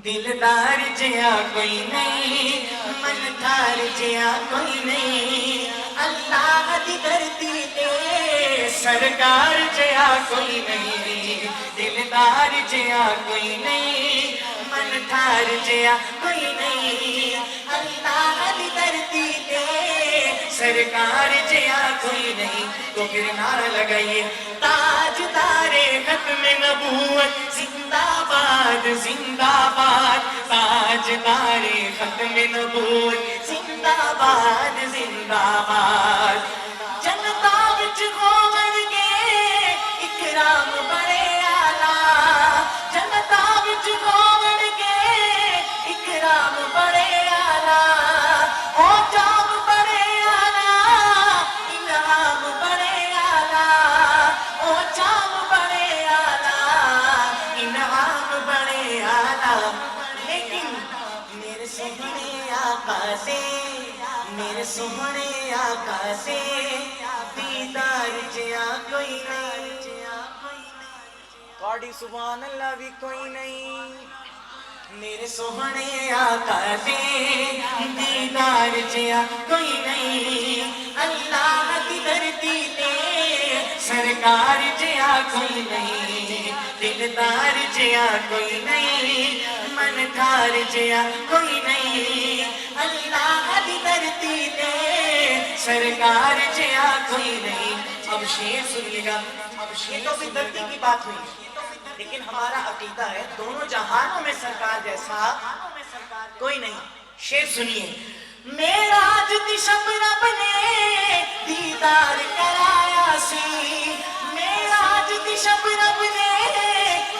دلدار جیا کوئی نہیں، من دھار جیا کوئی نہیں، اللہ دی دھرتی تے سرکار جیا کوئی نہیں، دلدار جیا کوئی نہیں، من دھار جیا کوئی نہیں، اللہ دی دھرتی تے سرکار جیا کوئی نہیں۔ تو پھر نعرہ لگائیے، تاجدار ختم نبوت زندہ باد زندہ باد، تاجدار ختم نبوت زندہ باد زندہ باد۔ جنتا وچ ہوون گے اکرام بڑے آلہ، جنتا وچ ہوون گے اکرام بڑے آلہ، او جام بڑے آلہ، انعام بڑے آلہ، او جام بڑے آلہ، انعام بڑے آلہ۔ لیکن میرے سوہنے آقا سے، میرے سوہنے آقا سے دیدار جیا کوئی نہیں، تھوڑی سبحان اللہ بھی کوئی نہیں۔ میرے سوہنے آقا سے دیدار جیا کوئی نہیں، اللہ دی دھرتی تے سرکار جیا کوئی نہیں، دلدار جیا کوئی نہیں، من دھار جیا کوئی نہیں، اللہ دی دھرتی تے سرکار جیا کوئی نہیں۔ اب شعر سنیے گا، اب شعر تو بھی دھرتی کی بات ہوئی، لیکن ہمارا عقیدہ ہے دونوں جہانوں میں سرکار جیسا کوئی نہیں۔ شعر سنیے، معراج دی شب رب نے دیدار کرایا سی، معراج دی شب رب نے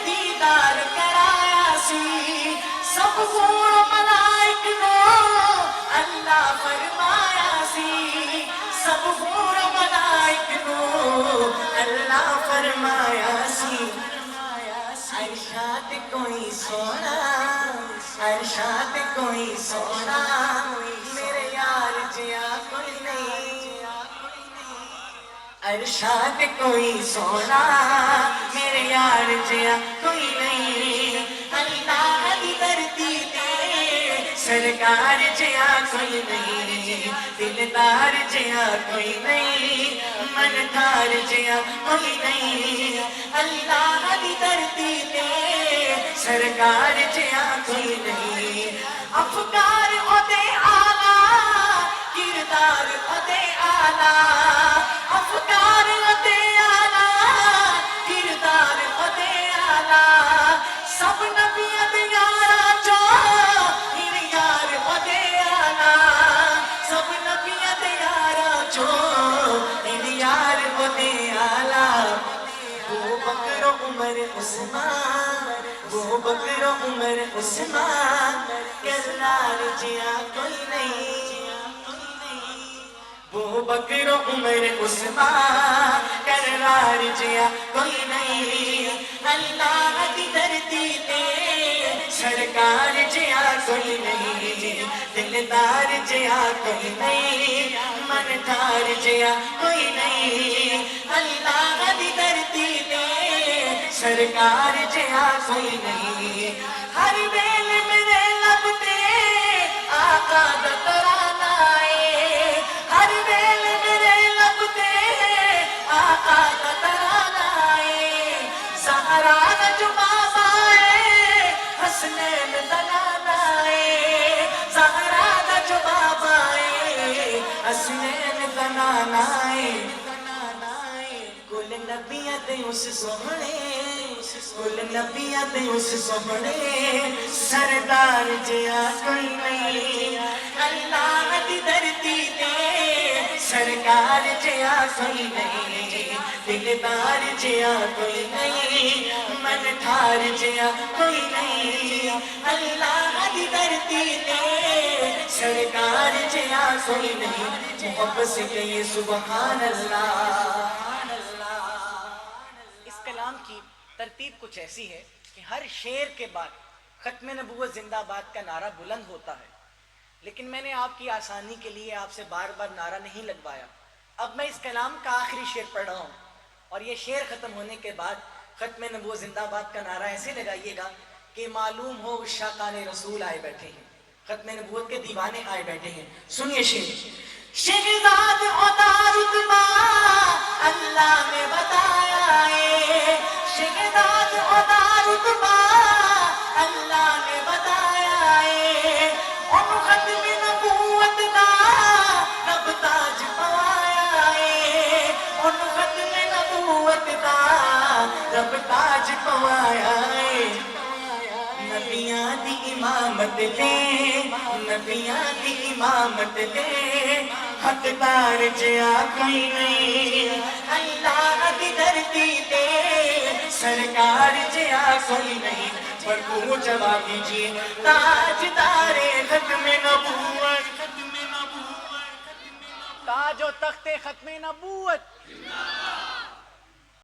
دیدار کرایا سی، سب حور و ملائک نو اللہ فرمایا سی، سب حور و ملائک نو اللہ فرمایا سی۔ ارشاد کوئی سونا، ارشاد کوئی سونا، میرے یار جیا کوئی نہیں، ارشاد کوئی سونا، میرے یار جیا کوئی نہیں، اللہ دی دھرتی تے سرکار جیا کوئی نہیں، دلدار جیا کوئی نہیں، من دھار جیا کوئی نہیں، اللہ دی دھرتی تے سرکار جیا کوئی نہیں۔ افکار اودے آلہ، کردار اودے آلہ، افکار اودے آلہ، کردار اودے آلہ، سب نبیاں دے یاراں چوں ہن یار اودے آلہ، سب نبیاں دے یاراں چوں ہن یار اودے آلہ۔ ابو بکر و عمر عثمان، ابو بکر و عمر عثمان، کرار جیا کوئی نہیں، ابو بکر و عمر عثمان، کرار جیا کوئی نہیں، اللہ دی دھرتی تے سرکار جیا کوئی نہیں، دلدار جیا کوئی نہیں، من دھار جیا کوئی نہیں، اللہ دی دھرتی تے سرکار جیا کوئی نہیں۔ ہر ویل میرے لب تے آقا دا ترانہ ہے، ہر ویل میرے لب تے آقا دا ترانہ ہے، زہرا دا جو بابا ہے حسنین دا نانا ہے، زہرا دا جو بابا ہے حسنین دا نانا ہے۔ کل نبیاں تے اس سوہنے، کل نبیاں تے اس سوہنے سردار جیا کوئی نہیں، اللہ دی دھرتی تے سرکار جیا کوئی نہیں، دلدار جیا کوئی نہیں، من دھار جیا کوئی نہیں، اللہ دی دھرتی تے سرکار جیا کوئی نہیں۔ محبت سے کہیے سبحان اللہ۔ اس کلام کی ترتیب کچھ ایسی ہے کہ ہر شعر کے بعد ختم نبوت زندہ باد کا نعرہ بلند ہوتا ہے، لیکن میں نے آپ کی آسانی کے لیے آپ سے بار بار نعرہ نہیں لگوایا۔ اب میں اس کلام کا آخری شعر پڑھ رہا ہوں، اور یہ شعر ختم ہونے کے بعد ختم نبوت زندہ باد کا نعرہ ایسے لگائیے گا کہ معلوم ہو شاقان رسول آئے بیٹھے ہیں، ختم نبوت کے دیوانے آئے بیٹھے ہیں. سنیے شیر. شہزاد عطا رتبہ اللہ نے بتایا ہے، شہزاد عطا رتبہ اللہ نے بتایا ہے، ان ختم نبوت کا رب تاج پوایا ہے، ان ختم نبوت کا رب تاج پوایا ہے. نبیاں دی امامت لے، نبیاں دی امامت لے، حقدار جیا کوئی نہیں اللہ دی دھرتی تے، سرکار جیا کوئی نہیں. بھرپور جواب دیجیے. تاجدار ختم نبوت، تاج و تخت ختم نبوت.